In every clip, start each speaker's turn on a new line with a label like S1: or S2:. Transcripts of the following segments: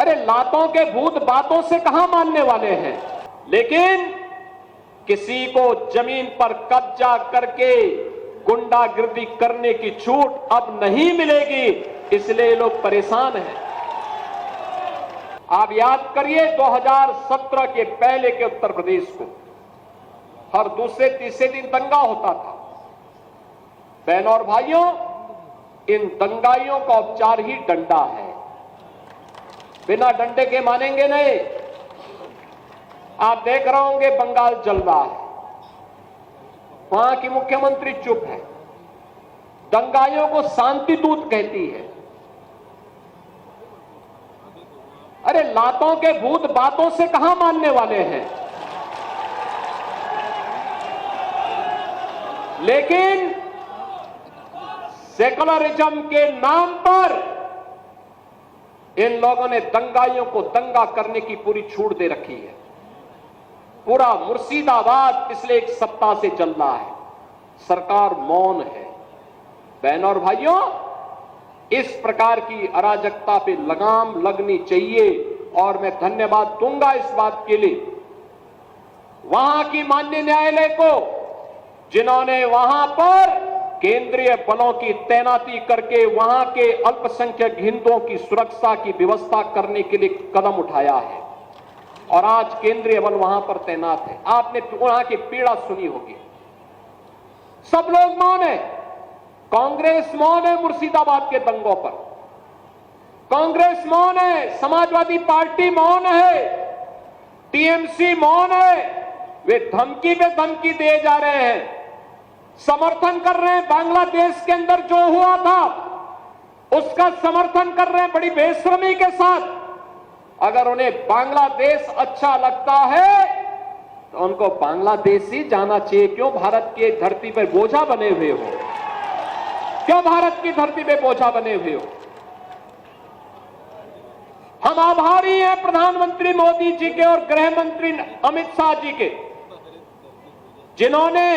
S1: अरे लातों के भूत बातों से कहां मानने वाले हैं। लेकिन किसी को जमीन पर कब्जा करके गुंडागिर्दी करने की छूट अब नहीं मिलेगी, इसलिए ये लोग परेशान हैं। आप याद करिए 2017 के पहले के उत्तर प्रदेश को, हर दूसरे तीसरे दिन दंगा होता था। बहनों और भाइयों, इन दंगाइयों का उपचार ही डंडा है, बिना डंडे के मानेंगे नहीं। आप देख रहे होंगे बंगाल जल रहा है, वहां की मुख्यमंत्री चुप है, दंगाइयों को शांति दूत कहती है। अरे लातों के भूत बातों से कहां मानने वाले हैं। लेकिन सेकुलरिज्म के नाम पर इन लोगों ने दंगाइयों को दंगा करने की पूरी छूट दे रखी है। पूरा मुर्शिदाबाद पिछले एक सप्ताह से चल रहा है, सरकार मौन है। बहनों और भाइयों, इस प्रकार की अराजकता पे लगाम लगनी चाहिए और मैं धन्यवाद दूंगा इस बात के लिए वहां की माननीय न्यायालय को, जिन्होंने वहां पर केंद्रीय बलों की तैनाती करके वहां के अल्पसंख्यक हिंदुओं की सुरक्षा की व्यवस्था करने के लिए कदम उठाया है और आज केंद्रीय बल वहां पर तैनात है। आपने वहां की पीड़ा सुनी होगी। सब लोग मौन है, कांग्रेस मौन है मुर्शिदाबाद के दंगों पर, कांग्रेस मौन है, समाजवादी पार्टी मौन है, टीएमसी मौन है। वे धमकी पे धमकी दिए जा रहे हैं, समर्थन कर रहे हैं। बांग्लादेश के अंदर जो हुआ था उसका समर्थन कर रहे हैं बड़ी बेशर्मी के साथ। अगर उन्हें बांग्लादेश अच्छा लगता है तो उनको बांग्लादेश ही जाना चाहिए। क्यों भारत की धरती पर बोझा बने हुए हो, क्यों भारत की धरती पे बोझा बने हुए हो। हम आभारी हैं प्रधानमंत्री मोदी जी के और गृह मंत्री अमित शाह जी के, जिन्होंने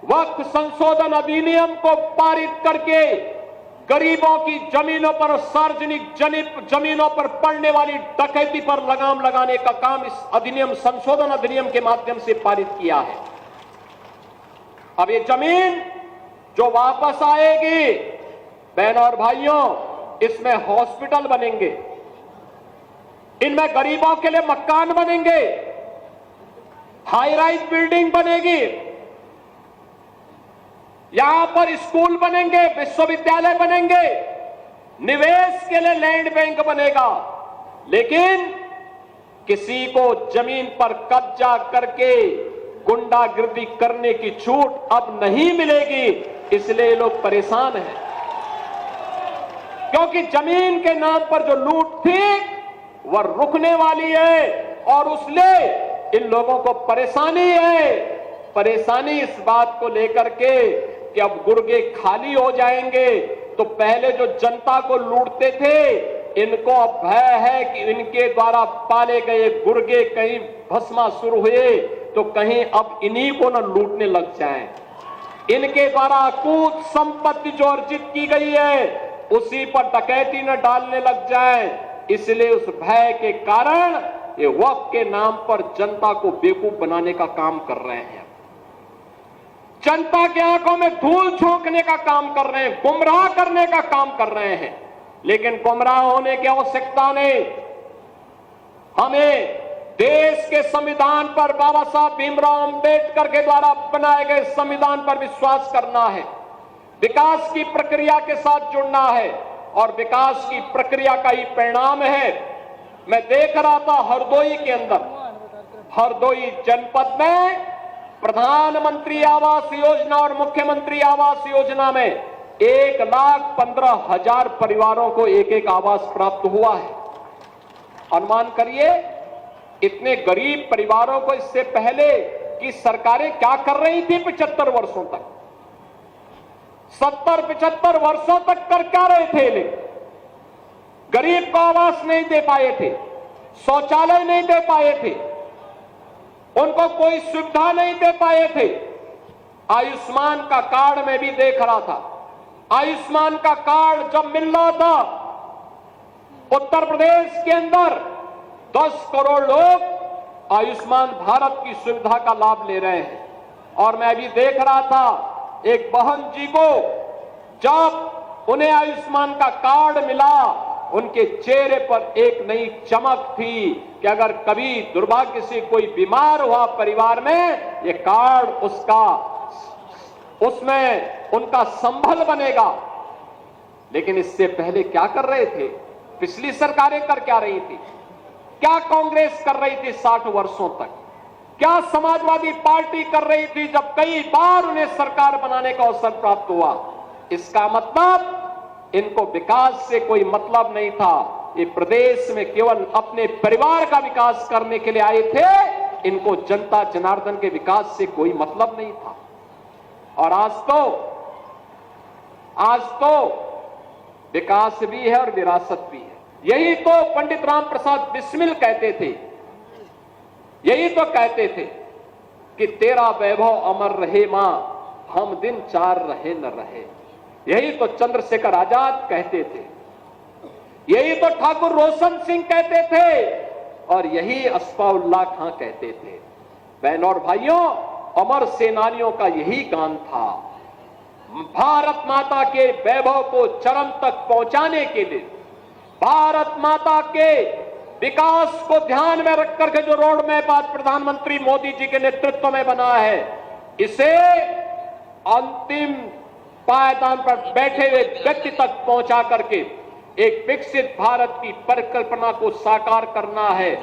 S1: वक्फ संशोधन अधिनियम को पारित करके गरीबों की जमीनों पर और सार्वजनिक जमीनों पर पड़ने वाली डकैती पर लगाम लगाने का काम इस अधिनियम संशोधन अधिनियम के माध्यम से पारित किया है। अब ये जमीन जो वापस आएगी, बहनों और भाइयों, इसमें हॉस्पिटल बनेंगे, इनमें गरीबों के लिए मकान बनेंगे, हाई राइज बिल्डिंग बनेगी, यहां पर स्कूल बनेंगे, विश्वविद्यालय बनेंगे, निवेश के लिए लैंड बैंक बनेगा। लेकिन किसी को जमीन पर कब्जा करके गुंडागिर्दी करने की छूट अब नहीं मिलेगी, इसलिए लोग परेशान हैं। क्योंकि जमीन के नाम पर जो लूट थी वह रुकने वाली है और उसलिए इन लोगों को परेशानी है। परेशानी इस बात को लेकर के कि अब गुर्गे खाली हो जाएंगे। तो पहले जो जनता को लूटते थे, इनको अब भय है कि इनके द्वारा पाले गए गुर्गे कहीं भस्मासुर हुए तो कहीं अब इन्हीं को न लूटने लग जाएं। इनके द्वारा अकूत संपत्ति जो अर्जित की गई है उसी पर डकैती न डालने लग जाए। इसलिए उस भय के कारण ये वक्फ के नाम पर जनता को बेवकूफ बनाने का काम कर रहे हैं, जनता की आंखों में धूल झोंकने का काम कर रहे हैं, गुमराह करने का काम कर रहे हैं। लेकिन गुमराह होने की आवश्यकता नहीं। हमें देश के संविधान पर, बाबा साहब भीमराव अंबेडकर के द्वारा बनाए गए संविधान पर विश्वास करना है, विकास की प्रक्रिया के साथ जुड़ना है और विकास की प्रक्रिया का ही परिणाम है। मैं देख रहा था हरदोई के अंदर, हरदोई जनपद में प्रधानमंत्री आवास योजना और मुख्यमंत्री आवास योजना में 1,15,000 परिवारों को एक एक आवास प्राप्त हुआ है। अनुमान करिए इतने गरीब परिवारों को इससे पहले की सरकारें क्या कर रही थी 75 वर्षों तक, 70-75 वर्षों तक कर क्या रहे थे। लेकिन गरीब को आवास नहीं दे पाए थे, शौचालय नहीं दे पाए थे, उनको कोई सुविधा नहीं दे पाए थे। आयुष्मान का कार्ड मैं भी देख रहा था, आयुष्मान का कार्ड जब मिल रहा था उत्तर प्रदेश के अंदर 10 करोड़ लोग आयुष्मान भारत की सुविधा का लाभ ले रहे हैं। और मैं भी देख रहा था एक बहन जी को, जब उन्हें आयुष्मान का कार्ड मिला, उनके चेहरे पर एक नई चमक थी कि अगर कभी दुर्भाग्य से कोई बीमार हुआ परिवार में, ये कार्ड उसमें उनका संबल बनेगा। लेकिन इससे पहले क्या कर रहे थे? पिछली सरकारें कर क्या रही थी? क्या कांग्रेस कर रही थी 60 वर्षों तक? क्या समाजवादी पार्टी कर रही थी जब कई बार उन्हें सरकार बनाने का अवसर प्राप्त हुआ? इसका मतलब इनको विकास से कोई मतलब नहीं था। ये प्रदेश में केवल अपने परिवार का विकास करने के लिए आए थे। इनको जनता जनार्दन के विकास से कोई मतलब नहीं था। और आज तो विकास भी है और विरासत भी है। यही तो पंडित राम प्रसाद बिस्मिल कहते थे, यही तो कहते थे कि तेरा वैभव अमर रहे मां, हम दिन चार रहे न रहे। यही तो चंद्रशेखर आजाद कहते थे, यही तो ठाकुर रोशन सिंह कहते थे, और यही अस्फाउल्लाह खां कहते थे। बहनों और भाइयों, अमर सेनानियों का यही गान था। भारत माता के वैभव को चरम तक पहुंचाने के लिए, भारत माता के विकास को ध्यान में रख करके जो रोड मैप आज प्रधानमंत्री मोदी जी के नेतृत्व में बना है, इसे अंतिम पायदान पर बैठे हुए व्यक्ति तक पहुंचा करके एक विकसित भारत की परिकल्पना को साकार करना है।